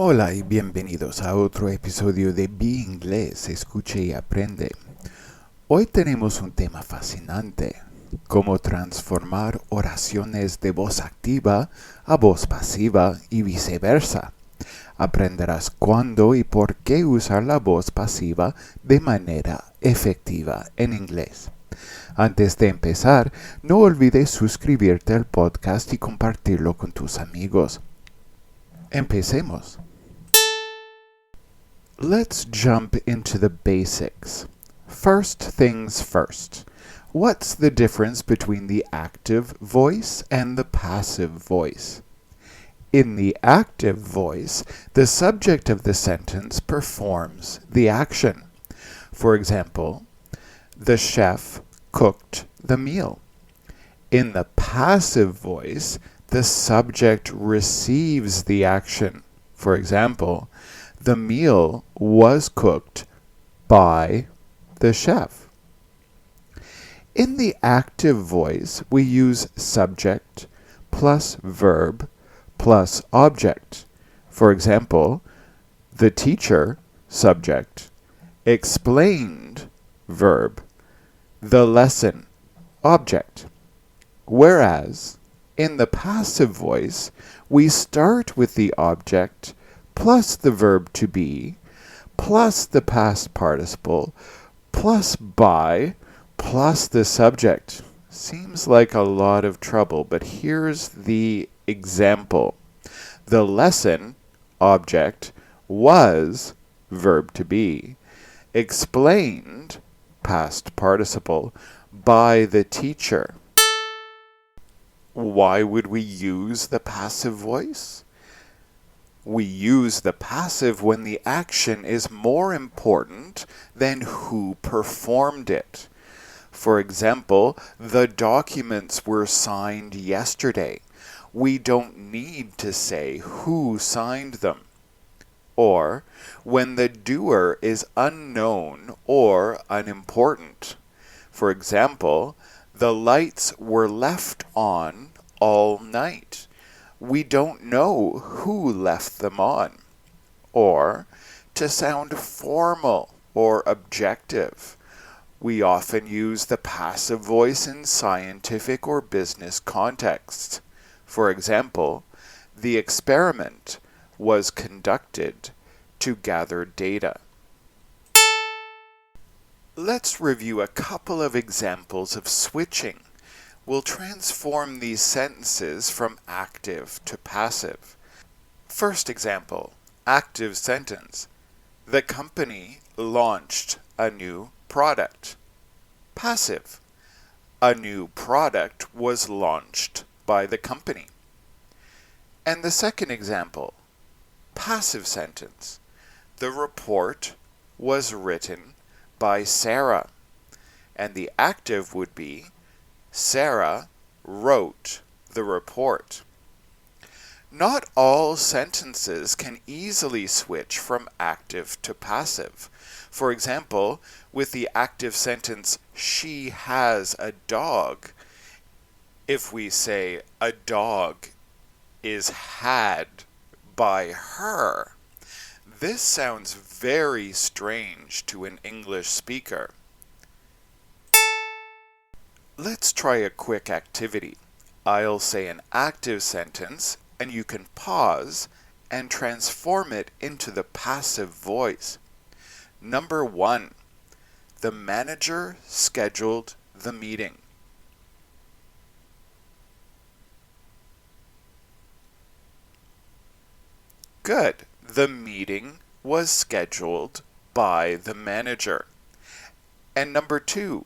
Hola y bienvenidos a otro episodio de Bi Inglés, escuche y aprende. Hoy tenemos un tema fascinante, cómo transformar oraciones de voz activa a voz pasiva y viceversa. Aprenderás cuándo y por qué usar la voz pasiva de manera efectiva en inglés. Antes de empezar, no olvides suscribirte al podcast y compartirlo con tus amigos. Empecemos. Let's jump into the basics. First things first. What's the difference between the active voice and the passive voice? In the active voice, the subject of the sentence performs the action. For example, the chef cooked the meal. In the passive voice, the subject receives the action. For example, the meal was cooked by the chef. In the active voice, we use subject plus verb plus object. For example, the teacher, subject, explained, verb, the lesson, object. Whereas, in the passive voice, we start with the object plus the verb to be, plus the past participle, plus by, plus the subject. Seems like a lot of trouble, but here's the example. The lesson, object, was, verb to be, explained, past participle, by the teacher. Why would we use the passive voice? We use the passive when the action is more important than who performed it. For example, the documents were signed yesterday. We don't need to say who signed them. Or, when the doer is unknown or unimportant. For example, the lights were left on all night. We don't know who left them on. Or, to sound formal or objective, we often use the passive voice in scientific or business contexts. For example, the experiment was conducted to gather data. Let's review a couple of examples of switching. We'll transform these sentences from active to passive. First example, active sentence. The company launched a new product. Passive. A new product was launched by the company. And the second example, passive sentence. The report was written by Sarah. And the active would be Sarah wrote the report. Not all sentences can easily switch from active to passive. For example, with the active sentence, she has a dog, if we say a dog is had by her, this sounds very strange to an English speaker. Let's try a quick activity. I'll say an active sentence, and you can pause and transform it into the passive voice. Number 1. The manager scheduled the meeting. Good. The meeting was scheduled by the manager. And number 2.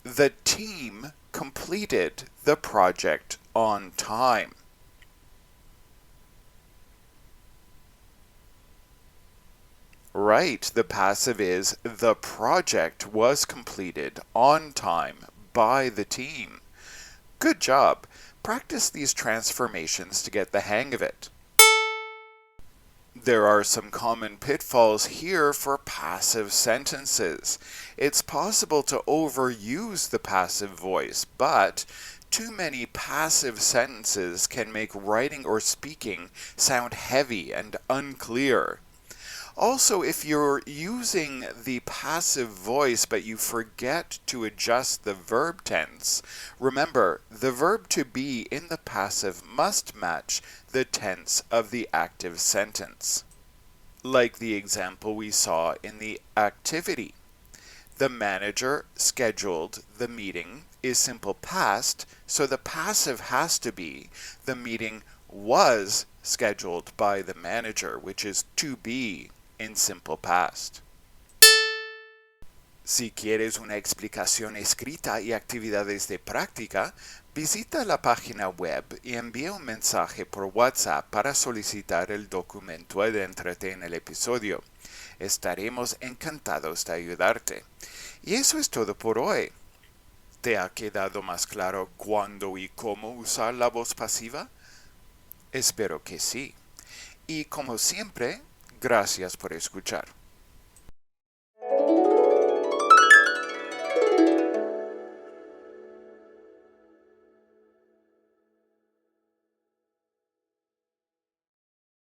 The team completed the project on time. Right, the passive is the project was completed on time by the team. Good job. Practice these transformations to get the hang of it. There are some common pitfalls here for passive sentences. It's possible to overuse the passive voice, but Too many passive sentences can make writing or speaking sound heavy and unclear. Also, if you're using the passive voice but you forget to adjust the verb tense, remember, the verb to be in the passive must match the tense of the active sentence. Like the example we saw in the activity. The manager scheduled the meeting is simple past, so the passive has to be the meeting was scheduled by the manager, which is to be in simple past. Si quieres una explicación escrita y actividades de práctica, visita la página web y envía un mensaje por WhatsApp para solicitar el documento Adéntrate en el episodio. Estaremos encantados de ayudarte. Y eso es todo por hoy. ¿Te ha quedado más claro cuándo y cómo usar la voz pasiva? Espero que sí. Y como siempre, gracias por escuchar.